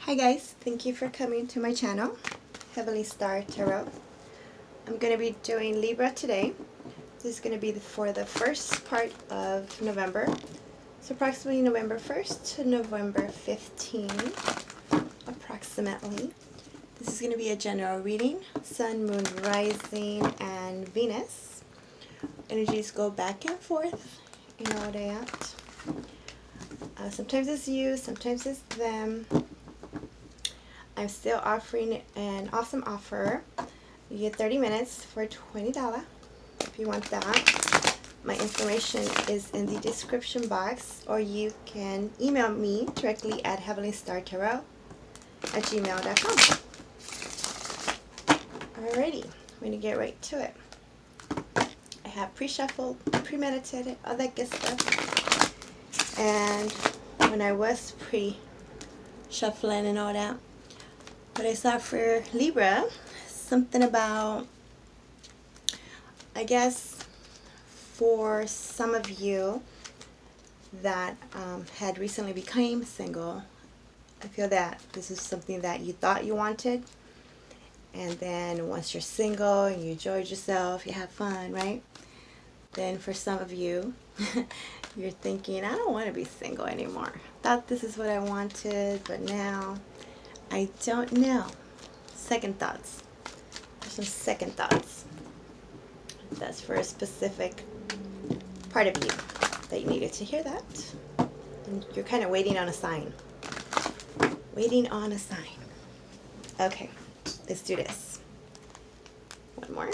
Hi guys, thank you for coming to my channel, Heavenly Star Tarot. I'm going to be doing Libra today. This is going to be for the first part of November. It's approximately November 1st to November 15th, approximately. This is going to be a general reading, Sun, Moon, Rising, and Venus. Energies go back and forth in all that. Sometimes it's you, sometimes it's them. I'm still offering an awesome offer. You get 30 minutes for $20 if you want that. My information is in the description box, or you can email me directly at heavenlystartarot@gmail.com. Alrighty, I'm going to get right to it. I have pre-shuffled, premeditated, all that good stuff. And when I was pre-shuffling and all that, what I saw for Libra, something about, I guess, for some of you that had recently become single, I feel that this is something that you thought you wanted, and then once you're single and you enjoyed yourself, you have fun, right? Then for some of you, you're thinking, I don't want to be single anymore. Thought this is what I wanted, but now I don't know. Second thoughts. There's some second thoughts. That's for a specific part of you that you needed to hear that. And you're kind of waiting on a sign. Waiting on a sign. Okay, let's do this. One more.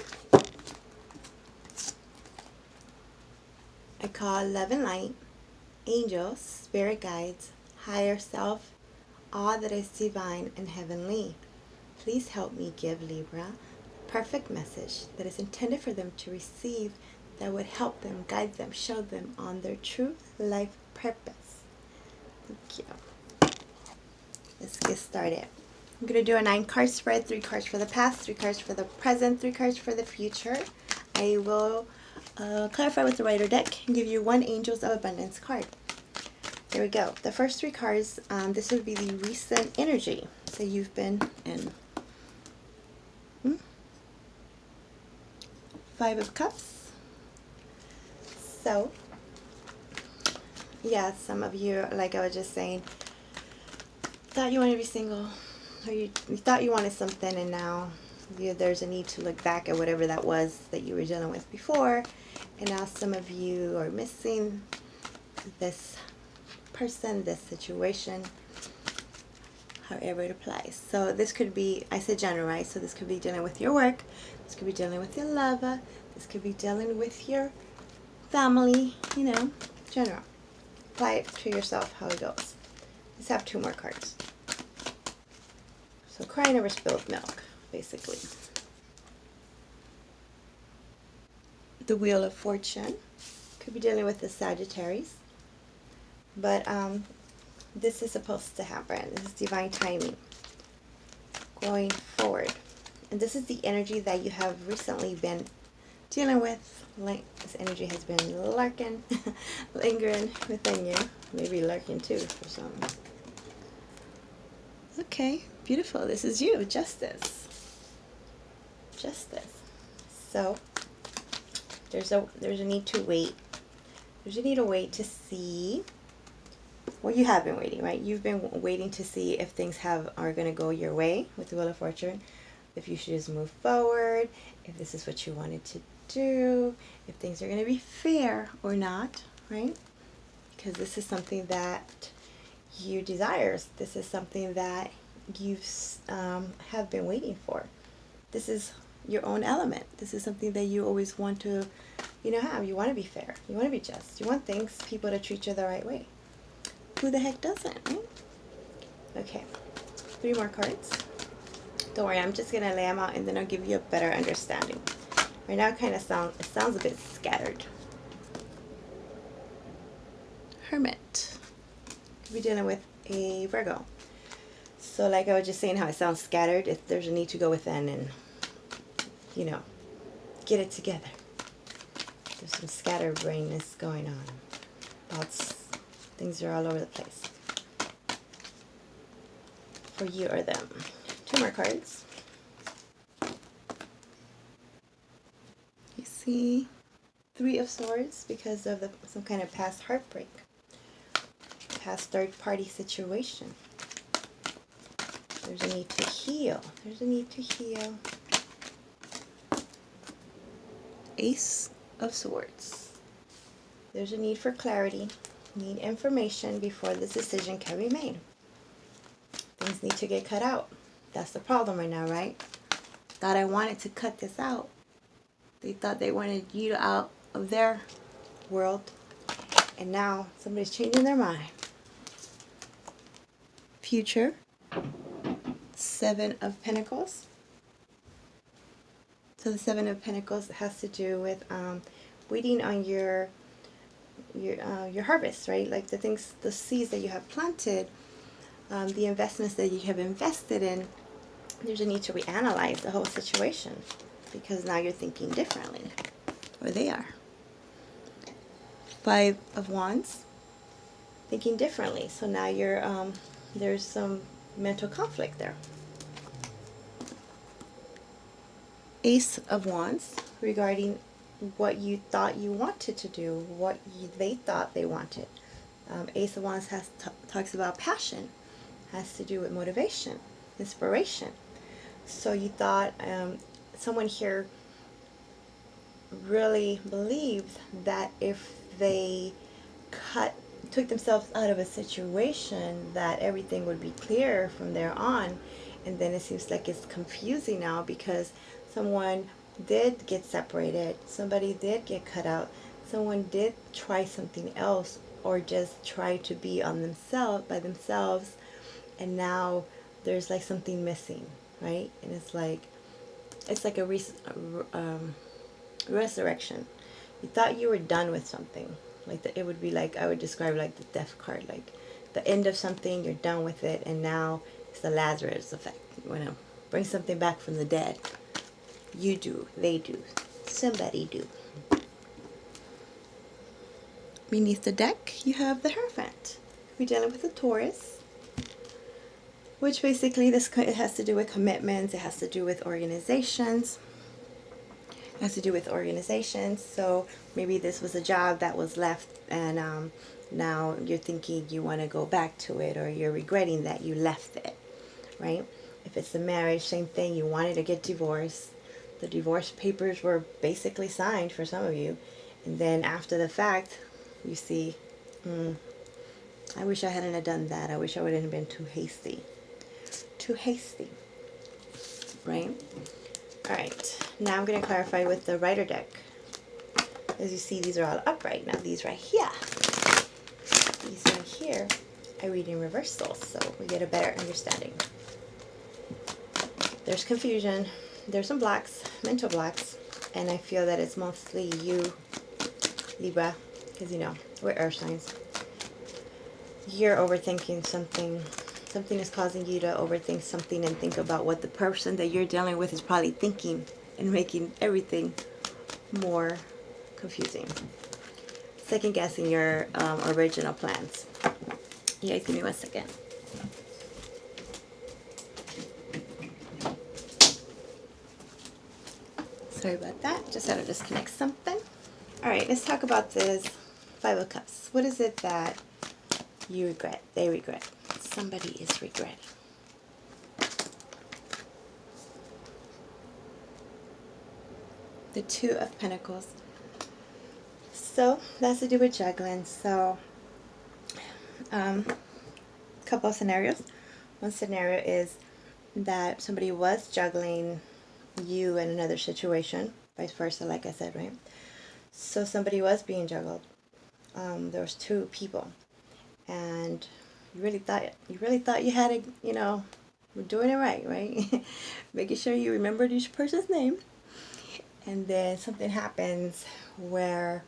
I call love and light, angels, spirit guides, higher self, all that is divine and heavenly. Please help me give Libra a perfect message that is intended for them to receive, that would help them, guide them, show them on their true life purpose. Thank you. Let's get started. I'm going to do a 9-card spread, 3 cards for the past, 3 cards for the present, 3 cards for the future. I will clarify with the Rider deck and give you 1 Angels of Abundance card. There we go. The first 3 cards, this would be the recent energy that you've been in. 5 of Cups. So, yeah, some of you, like I was just saying, thought you wanted to be single, or you thought you wanted something, and now there's a need to look back at whatever that was that you were dealing with before, and now some of you are missing this person, this situation, however it applies. So this could be, I said general, right? So this could be dealing with your work, this could be dealing with your lover, this could be dealing with your family, you know, general. Apply it to yourself, how it goes. Let's have 2 more cards. So crying over spilled milk, basically. The Wheel of Fortune could be dealing with the Sagittarius, but this is supposed to happen. This is divine timing going forward, and this is the energy that you have recently been dealing with. Like, this energy has been lurking, lingering within you, maybe lurking too for some. Okay, beautiful. This is you, Justice. Justice. So there's a need to wait. There's a need to wait to see. Well, you have been waiting, right? You've been waiting to see if things are going to go your way with the Wheel of Fortune, if you should just move forward, if this is what you wanted to do, if things are going to be fair or not, right? Because this is something that you desire. This is something that you have been waiting for. This is your own element. This is something that you always want to, have. You want to be fair. You want to be just. You want people to treat you the right way. Who the heck doesn't, right? Okay, 3 more cards. Don't worry, I'm just going to lay them out and then I'll give you a better understanding. Right now it sounds a bit scattered. Hermit. Could be dealing with a Virgo. So like I was just saying how it sounds scattered, if there's a need to go within and, get it together. There's some scatterbrainness going on. Things are all over the place. for you or them. 2 more cards. You see 3 of Swords because of some kind of past heartbreak, past third-party situation. There's a need to heal. There's a need to heal. Ace of Swords. There's a need for clarity. Need information before this decision can be made. Things need to get cut out. That's the problem right now, right? Thought I wanted to cut this out. They thought they wanted you out of their world. And now somebody's changing their mind. Future. 7 of Pentacles. So the 7 of Pentacles has to do with waiting on your harvest, right? Like the things, the seeds that you have planted, the investments that you have invested in. There's a need to reanalyze the whole situation because now you're thinking differently, or they are. 5 of Wands, thinking differently. So now you're there's some mental conflict there. Ace of Wands, regarding what you thought you wanted to do, what they thought they wanted. Ace of Wands talks about passion, has to do with motivation, inspiration. So you thought someone here really believed that if they took themselves out of a situation, that everything would be clear from there on. And then it seems like it's confusing now because someone did get separated, somebody did get cut out, someone did try something else, or just try to be on themselves by themselves, and now there's like something missing, right? And it's like a resurrection. You thought you were done with something, like it would be like, I would describe like the death card, like the end of something, you're done with it, and now it's the Lazarus effect. You want to bring something back from the dead. You do, they do, somebody do. Beneath the deck, you have the Hierophant. We're dealing with the Taurus, which basically it has to do with commitments, it has to do with organizations. It has to do with organizations. So maybe this was a job that was left, and now you're thinking you want to go back to it, or you're regretting that you left it, right? If it's a marriage, same thing. You wanted to get divorced. The divorce papers were basically signed for some of you, and then after the fact, you see, I wish I hadn't have done that. I wish I wouldn't have been too hasty. Too hasty, right? All right, now I'm going to clarify with the Rider deck. As you see, these are all upright. Now these right here, I read in reversal, so we get a better understanding. There's confusion. There's some blocks, mental blocks, and I feel that it's mostly you, Libra, because you know, we're earth signs. You're overthinking something. Something is causing you to overthink something and think about what the person that you're dealing with is probably thinking, and making everything more confusing. Second guessing your original plans. You guys give me 1 second. Sorry about that. Just had to disconnect something. All right, let's talk about this 5 of Cups. What is it that you regret? They regret. Somebody is regretting. The 2 of Pentacles. So that's to do with juggling. So couple of scenarios. One scenario is that somebody was juggling you in another situation, vice versa, like I said, right? So somebody was being juggled. There was 2 people, and you really thought you had it, you know, we're doing it right? Making sure you remembered each person's name, and then something happens where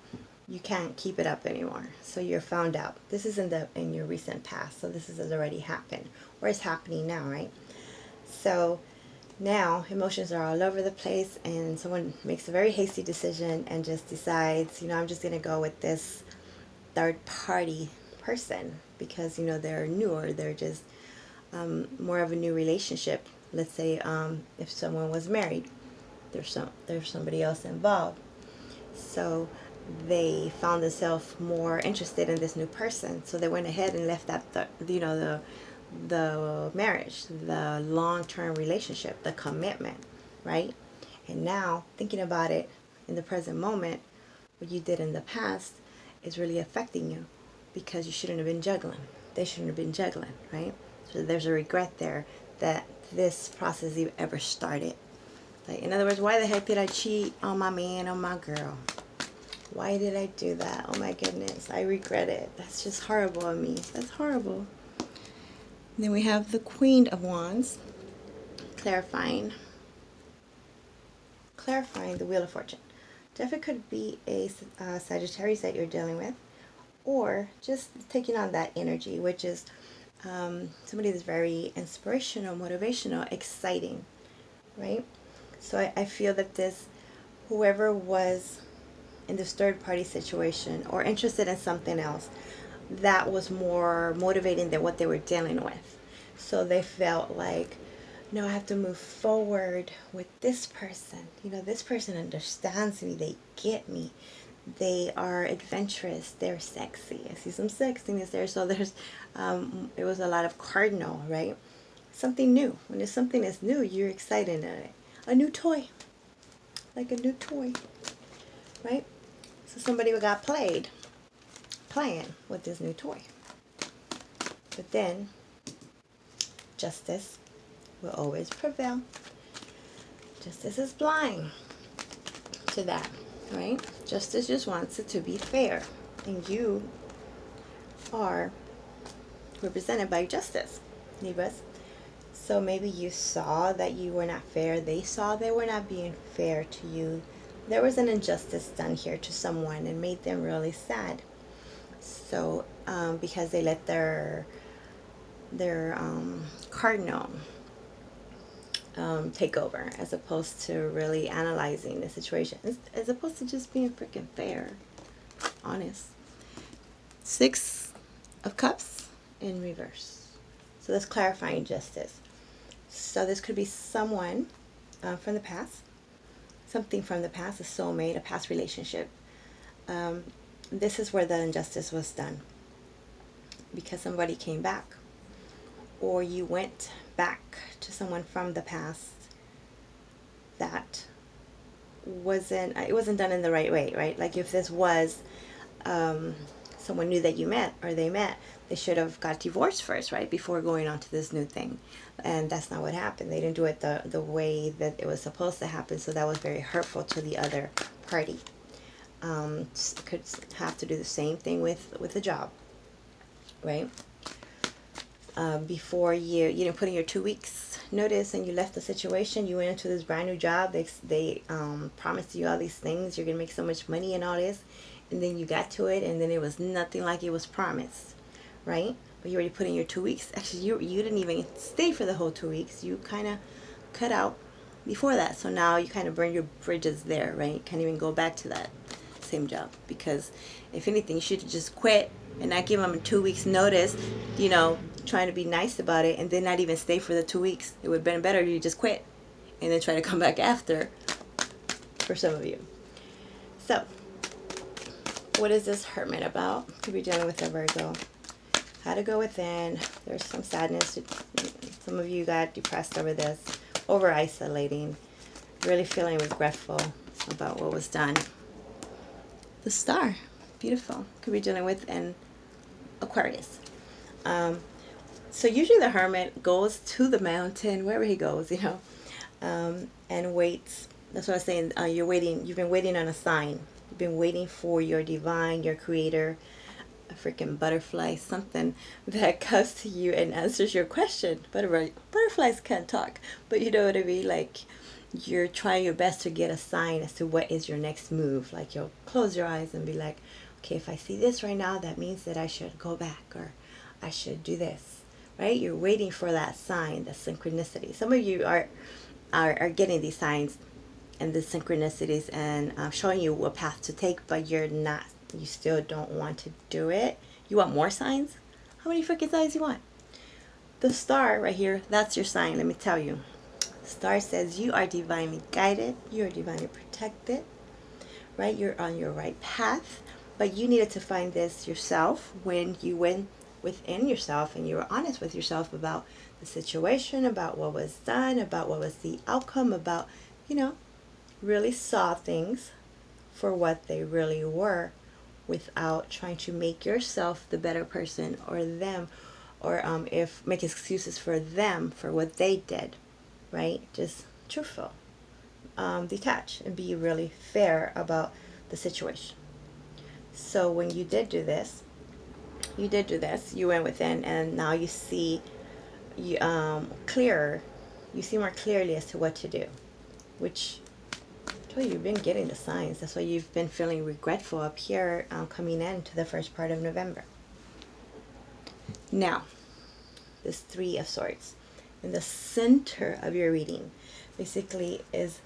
you can't keep it up anymore. So you're found out. This is in your recent past, so this has already happened, or it's happening now, right? So now emotions are all over the place, and someone makes a very hasty decision and just decides, you know, I'm just going to go with this third party person because, you know, they're new, or they're just more of a new relationship. Let's say if someone was married, there's somebody else involved. So they found themselves more interested in this new person. So they went ahead and left that the marriage, the long-term relationship, the commitment, right? And now thinking about it in the present moment, what you did in the past is really affecting you because you shouldn't have been juggling. They shouldn't have been juggling, right? So there's a regret there that this process ever started. Like, in other words, why the heck did I cheat on my man, on my girl? Why did I do that? Oh my goodness, I regret it. That's just horrible of me. That's horrible. And then we have the Queen of Wands, clarifying the Wheel of Fortune. Definitely could be a Sagittarius that you're dealing with, or just taking on that energy, which is somebody that's very inspirational, motivational, exciting, right? So I feel that whoever was in this third party situation or interested in something else, that was more motivating than what they were dealing with. So they felt like, no, I have to move forward with this person. This person understands me. They get me. They are adventurous. They're sexy. I see some sexiness there. So it was a lot of cardinal, right? Something new. When there's something that's new, you're excited in it. A new toy. Like a new toy, right? So somebody got playing with this new toy. But then, justice will always prevail. Justice is blind to that, right? Justice just wants it to be fair. And you are represented by justice, Libras. So maybe you saw that you were not fair. They saw they were not being fair to you. There was an injustice done here to someone and made them really sad. So because they let their cardinal take over, as opposed to really analyzing the situation, as opposed to just being freaking fair, honest. 6 of Cups in reverse. So that's clarifying justice. So this could be someone from the past, something from the past, a soulmate, a past relationship. This is where the injustice was done because somebody came back, or you went back to someone from the past that it wasn't done in the right way, right? Like if this was someone new that you met or they met, they should have got divorced first, right, before going on to this new thing. And that's not what happened. They didn't do it the way that it was supposed to happen, so that was very hurtful to the other party. Could have to do the same thing with the job, right? Before you didn't put in your 2 weeks notice and you left the situation, you went into this brand new job. They promised you all these things. You're gonna make so much money and all this, and then you got to it, and then it was nothing like it was promised, right? But you already put in your 2 weeks. Actually, you didn't even stay for the whole 2 weeks. You kind of cut out before that. So now you kind of burn your bridges there, right? You can't even go back to that same job, because if anything, you should have just quit and not give them a 2 weeks notice, trying to be nice about it, and then not even stay for the 2 weeks. It would have been better if you just quit and then try to come back after, for some of you. So what is this Hermit about? Could be dealing with a Virgo. How to go within. There's some sadness. Some of you got depressed over this, over isolating, really feeling regretful about what was done. The Star, beautiful. Could be dealing with an Aquarius. So usually the Hermit goes to the mountain, wherever he goes, and waits. That's what I was saying. You're waiting. You've been waiting on a sign. You've been waiting for your divine, your creator, a freaking butterfly, something that comes to you and answers your question. Butterflies can't talk, but you know what I mean? Like, you're trying your best to get a sign as to what is your next move. Like, you'll close your eyes and be like, okay, if I see this right now, that means that I should go back, or I should do this, right? You're waiting for that sign, the synchronicity. Some of you are getting these signs and the synchronicities and showing you what path to take, but you still don't want to do it. You want more signs? How many freaking signs you want? the star right here, that's your sign. Let me tell you. Star says you are divinely guided, you are divinely protected, right? You're on your right path, but you needed to find this yourself when you went within yourself and you were honest with yourself about the situation, about what was done, about what was the outcome, about, you know, really saw things for what they really were without trying to make yourself the better person or them, or if make excuses for them for what they did, right? Just truthful, detach, and be really fair about the situation. So when you did do this, you went within, and now you see you clearer. You see more clearly as to what to do, which I told you, you've been getting the signs. That's why you've been feeling regretful up here coming into the first part of November. Now, this Three of Swords in the center of your reading basically is,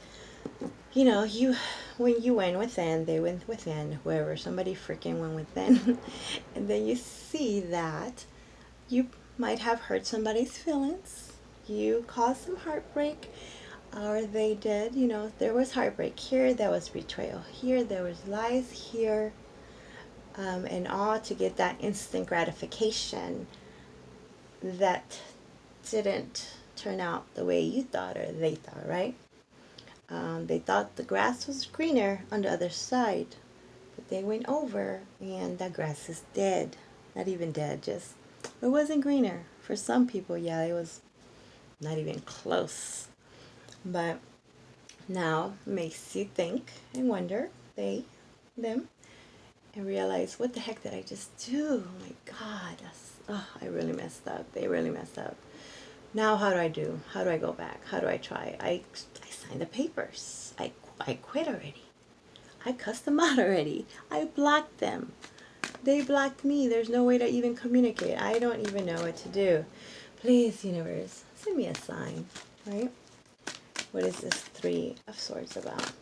you know, you when you went within, they went within, whoever, somebody freaking went within. And then you see that you might have hurt somebody's feelings, you caused some heartbreak, or they did, you know, there was heartbreak here, there was betrayal here, there was lies here, and all to get that instant gratification that didn't turn out the way you thought or they thought, right? They thought the grass was greener on the other side, but they went over and that grass is dead. Not even dead, just it wasn't greener. For some people, yeah, it was not even close. But now makes you think and wonder, them, and realize, what the heck did I just do? Oh my God, I really messed up. They really messed up. Now how do I do? How do I go back? How do I try? I signed the papers. I quit already. I cussed them out already. I blocked them. They blocked me. There's no way to even communicate. I don't even know what to do. Please, universe, send me a sign, right? What is this Three of Swords about?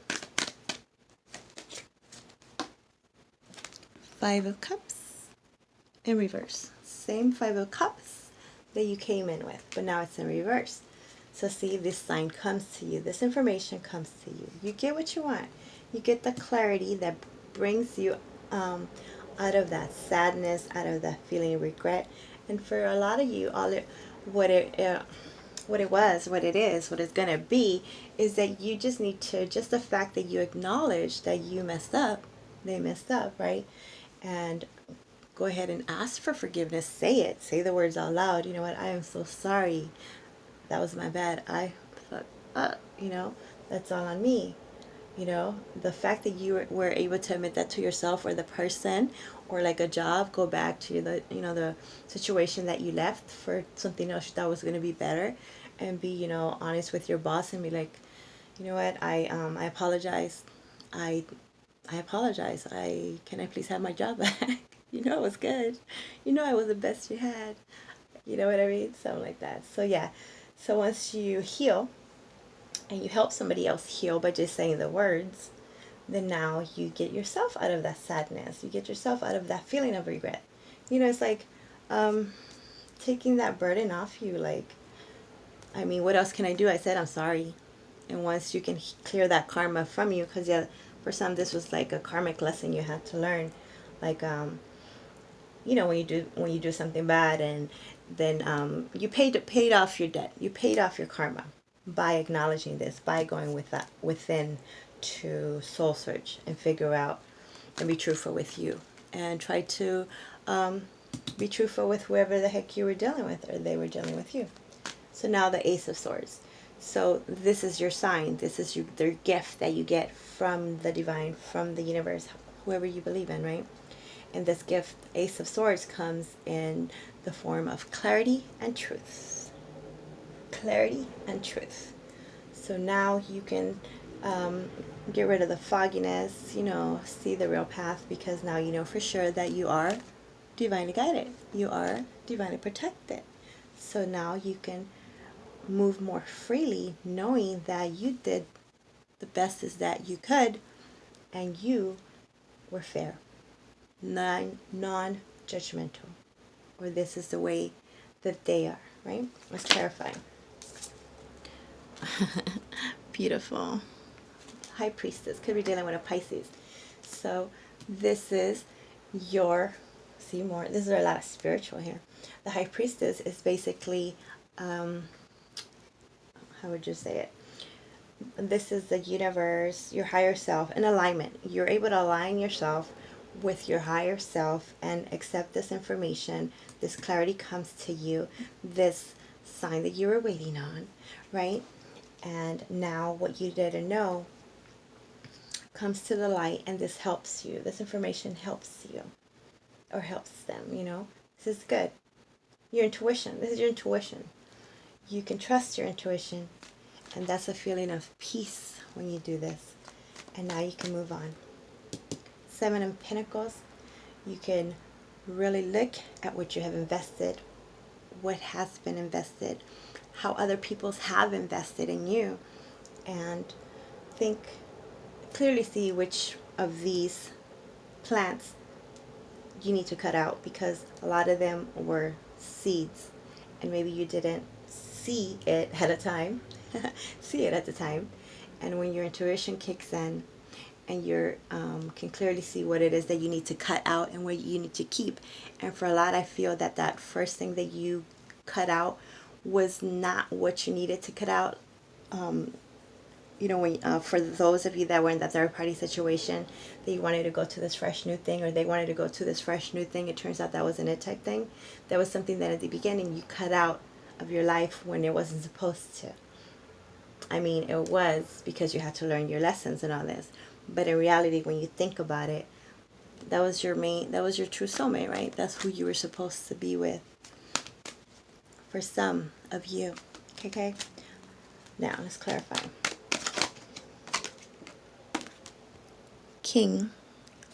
Five of Cups in reverse. Same Five of Cups that you came in with, but now it's in reverse. So see, this sign comes to you. This information comes to you. You get what you want. You get the clarity that brings you out of that sadness, out of that feeling of regret. And for a lot of you, what it is, what it's going to be, is that you just need to, just the fact that you acknowledge that you messed up, they messed up, right? And go ahead and ask for forgiveness. Say it. Say the words out loud. You know what? I am so sorry. That was my bad. I fucked up. You know, that's all on me. You know, the fact that you were able to admit that to yourself or the person, or like a job, go back to the, you know, the situation that you left for something else that was going to be better, and be, you know, honest with your boss and be like, you know what, I apologize. I apologize. Can I please have my job back? You know, it was good. You know, I was the best you had. You know what I mean? Something like that. So yeah. So once you heal and you help somebody else heal by just saying the words, then now you get yourself out of that sadness. You get yourself out of that feeling of regret. You know, it's like taking that burden off you. Like, I mean, what else can I do? I said I'm sorry. And once you can clear that karma from you, because yeah, for some this was like a karmic lesson you had to learn. Like, you know, when you do something bad, and then you paid off your debt, you paid off your karma by acknowledging this, by going with that within to soul search and figure out and be truthful with you, and try to be truthful with whoever the heck you were dealing with, or they were dealing with you. So now the Ace of Swords. So this is your sign. This is their gift that you get from the divine, from the universe, whoever you believe in, right? And this gift, Ace of Swords, comes in the form of clarity and truth. Clarity and truth. So now you can get rid of the fogginess, you know, see the real path, because now you know for sure that you are divinely guided. You are divinely protected. So now you can move more freely, knowing that you did the bestest that you could, and you were fair, non-judgmental, or this is the way that they are, right? It's clarifying. Beautiful. High Priestess. Could be dealing with a Pisces. So this is your, see more, this is a lot of spiritual here. The High Priestess is basically, how would you say it? This is the universe, your higher self, in alignment. You're able to align yourself with your higher self and accept this information. This clarity comes to you, this sign that you were waiting on, right? And now what you didn't know comes to the light, and this helps you. This information helps you, or helps them, you know. This is good. Your intuition. This is your intuition. You can trust your intuition, and that's a feeling of peace when you do this. And now you can move on. 7 of Pentacles. You can really look at what you have invested, what has been invested, how other people have invested in you, and think, clearly see which of these plants you need to cut out, because a lot of them were seeds and maybe you didn't see it at a time see it at the time. And when your intuition kicks in and you can clearly see what it is that you need to cut out and what you need to keep. And for a lot, I feel that that first thing that you cut out was not what you needed to cut out. You know, when for those of you that were in that third party situation, that you wanted to go to this fresh new thing, or they wanted to go to this fresh new thing, it turns out that wasn't it type thing. That was something that at the beginning you cut out of your life when it wasn't supposed to. I mean, it was because you had to learn your lessons and all this. But in reality, when you think about it, that was your true soulmate, right? That's who you were supposed to be with. For some of you. Okay? Now, let's clarify. King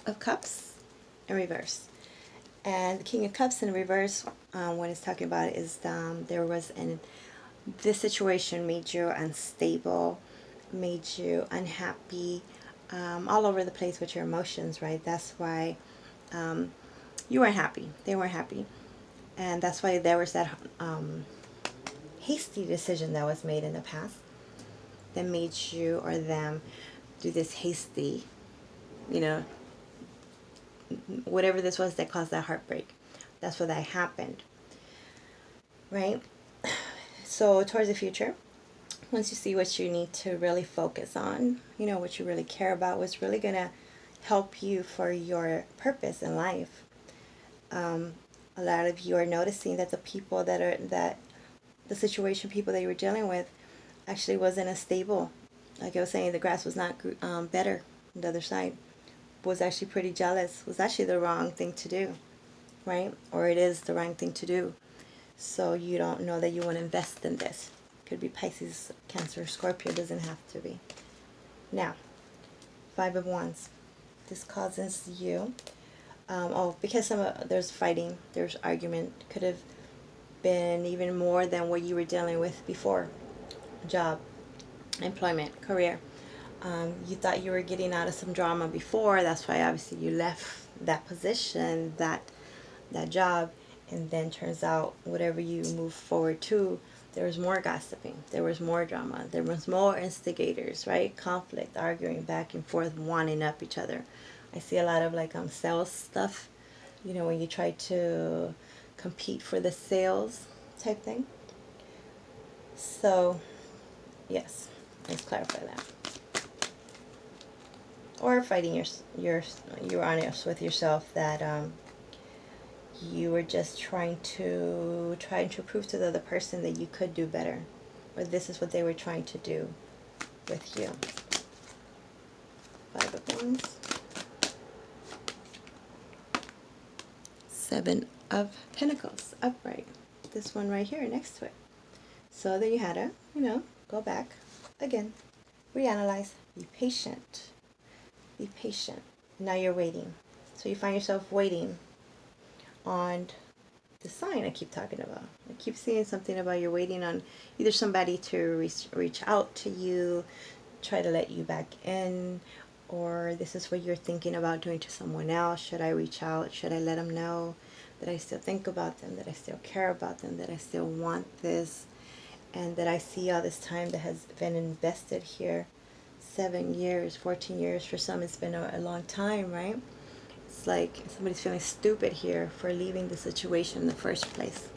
of Cups in reverse. And the King of Cups in reverse, what it's talking about is there was this situation made you unstable, made you unhappy, all over the place with your emotions, right? That's why you weren't happy. They weren't happy. And that's why there was that hasty decision that was made in the past that made you or them do this hasty, you know, whatever this was that caused that heartbreak. That's what that happened, right? So towards the future, once you see what you need to really focus on, you know, what you really care about, what's really going to help you for your purpose in life. A lot of you are noticing that the people the situation people that you were dealing with actually wasn't as stable. Like I was saying, the grass was not better on the other side. Was actually pretty jealous. Was actually the wrong thing to do, right? Or it is the wrong thing to do. So you don't know that you want to invest in this. Could be Pisces, Cancer, Scorpio. Doesn't have to be. Now, 5 of Wands. This causes you. Because there's fighting, there's argument. Could have been even more than what you were dealing with before. Job, employment, career. You thought you were getting out of some drama before. That's why obviously you left that position, that job, and then turns out whatever you move forward to, there was more gossiping, there was more drama, there was more instigators, right? Conflict, arguing back and forth, wanting up each other. I see a lot of like sales stuff, you know, when you try to compete for the sales type thing. So yes, let's clarify that. Or fighting you're honest with yourself that you were just trying to prove to the other person that you could do better, or this is what they were trying to do with you. 5 of Wands. 7 of Pentacles, upright. This one right here next to it. So then you had to, you know, go back again, reanalyze, be patient. Be patient. Now you're waiting. So you find yourself waiting on the sign I keep talking about. I keep seeing something about you're waiting on either somebody to reach out to you, try to let you back in, or this is what you're thinking about doing to someone else. Should I reach out? Should I let them know that I still think about them, that I still care about them, that I still want this, and that I see all this time that has been invested here. 7 years, 14 years, for some it's been a long time, right? It's like somebody's feeling stupid here for leaving the situation in the first place.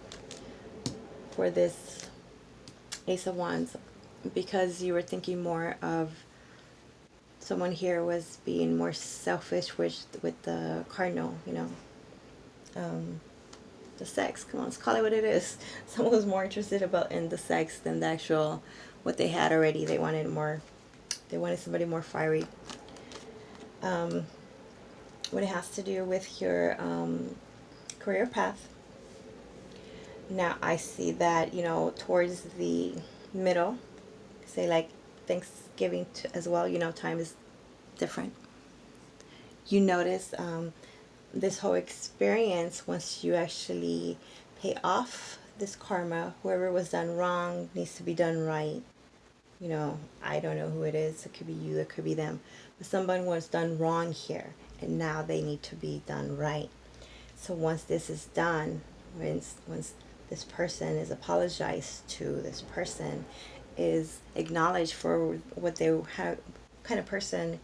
For this Ace of Wands, because you were thinking more of someone here was being more selfish with the cardinal, you know, the sex. Come on, let's call it what it is. Someone was more interested in the sex than the actual what they had already. They wanted more. They wanted somebody more fiery. When it has to do with your career path, now I see that, you know, towards the middle, say like Thanksgiving as well, you know, time is different. You notice this whole experience, once you actually pay off this karma, whoever was done wrong needs to be done right. You know, I don't know who it is. It could be you, it could be them. But someone was done wrong here, and now they need to be done right. So once this is done, once this person is apologized to, this person is acknowledged for what they have, kind of person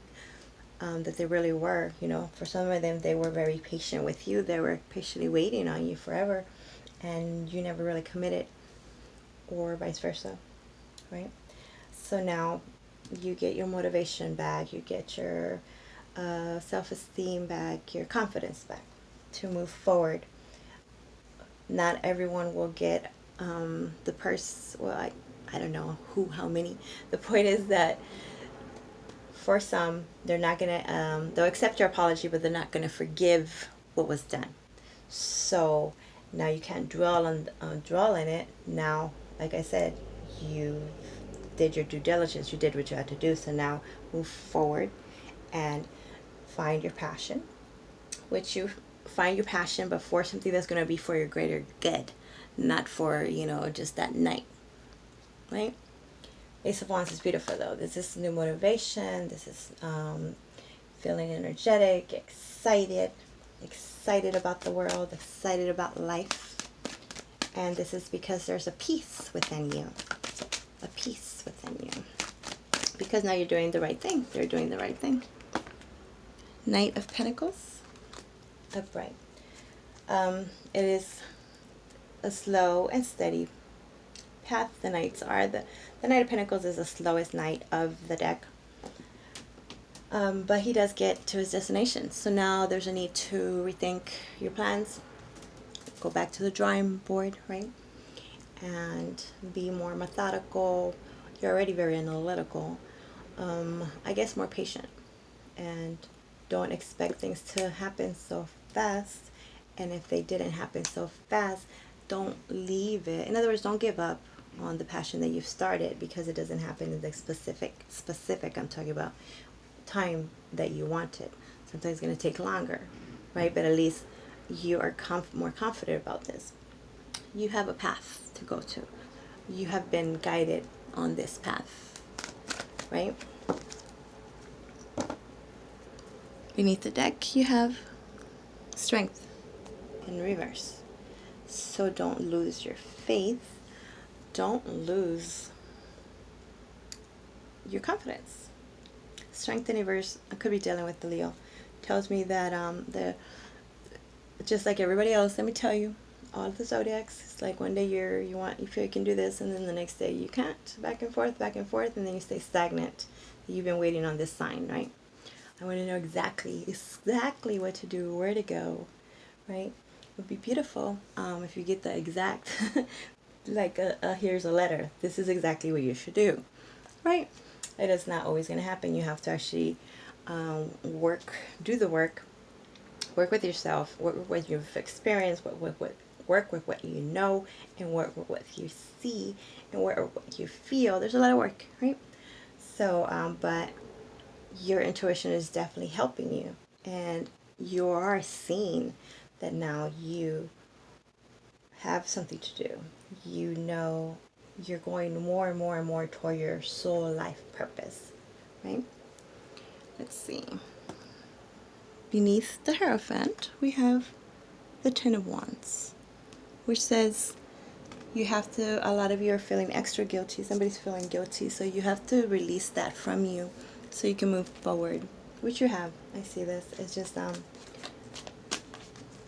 that they really were. You know, for some of them, they were very patient with you. They were patiently waiting on you forever, and you never really committed, or vice versa, right? So now you get your motivation back, you get your self-esteem back, your confidence back to move forward. Not everyone will get the purse. Well, I don't know how many. The point is that for some, they're not gonna. They'll accept your apology, but they're not gonna forgive what was done. So now you can't dwell in it. Now, like I said, you did your due diligence. You did what you had to do. So now move forward and find your passion, which you find your passion, but for something that's going to be for your greater good, not for, you know, just that night, right? Ace of Wands is beautiful though. This is new motivation. This is feeling energetic, excited about the world, excited about life. And this is because there's a peace within you. A peace within you. Because now you're doing the right thing. They're doing the right thing. Knight of Pentacles. Upright. It is a slow and steady path the Knights are. The Knight of Pentacles is the slowest Knight of the deck. But he does get to his destination. So now there's a need to rethink your plans. Go back to the drawing board, right? And be more methodical. You're already very analytical. I guess more patient. And don't expect things to happen so fast. And if they didn't happen so fast, don't leave it. In other words, don't give up on the passion that you've started because it doesn't happen in the specific I'm talking about time that you wanted. Sometimes it's going to take longer, right? But at least you are more confident about this. You have a path to go to. You have been guided on this path, right? Beneath the deck, you have Strength in reverse. So don't lose your faith. Don't lose your confidence. Strength in reverse, I could be dealing with the Leo. Tells me that just like everybody else, let me tell you, all of the zodiacs, it's like one day you feel you can do this, and then the next day you can't. Back and forth, and then you stay stagnant. You've been waiting on this sign, right? I want to know exactly what to do, where to go, right? It would be beautiful if you get the exact, like here's a letter. This is exactly what you should do, right? It is not always going to happen. You have to actually do the work with yourself, work with what you've experienced, work with what you know, and work with what you see, and work with what you feel. There's a lot of work, right? So, but your intuition is definitely helping you, and you are seeing that now you have something to do. You know you're going more and more and more toward your soul life purpose, right? Let's see. Beneath the Hierophant, we have the Ten of Wands, which says you have to, a lot of you are feeling extra guilty. Somebody's feeling guilty, so you have to release that from you so you can move forward, which you have. I see this. It's just,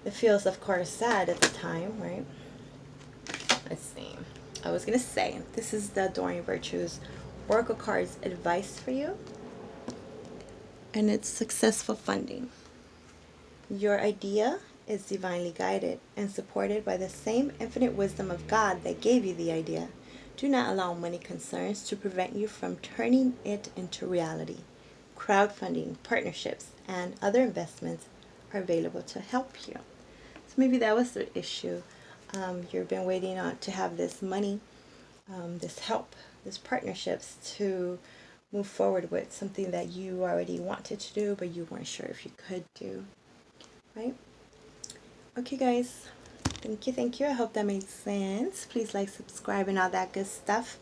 it feels, of course, sad at the time, right? Let's see. I was going to say, this is the Adoring Virtues Oracle Cards advice for you. And it's successful funding. Your idea is divinely guided and supported by the same infinite wisdom of God that gave you the idea. Do not allow money concerns to prevent you from turning it into reality. Crowdfunding, partnerships, and other investments are available to help you. So maybe that was the issue. You've been waiting on to have this money, this help, this partnerships to move forward with something that you already wanted to do, but you weren't sure if you could do. Right? Okay, guys. Thank you. I hope that made sense. Please like, subscribe, and all that good stuff.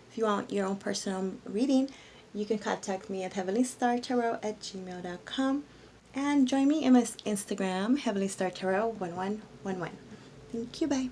If you want your own personal reading, you can contact me at heavenlystartarot@gmail.com and join me in my Instagram, heavenlystartarot1111. Thank you. Bye.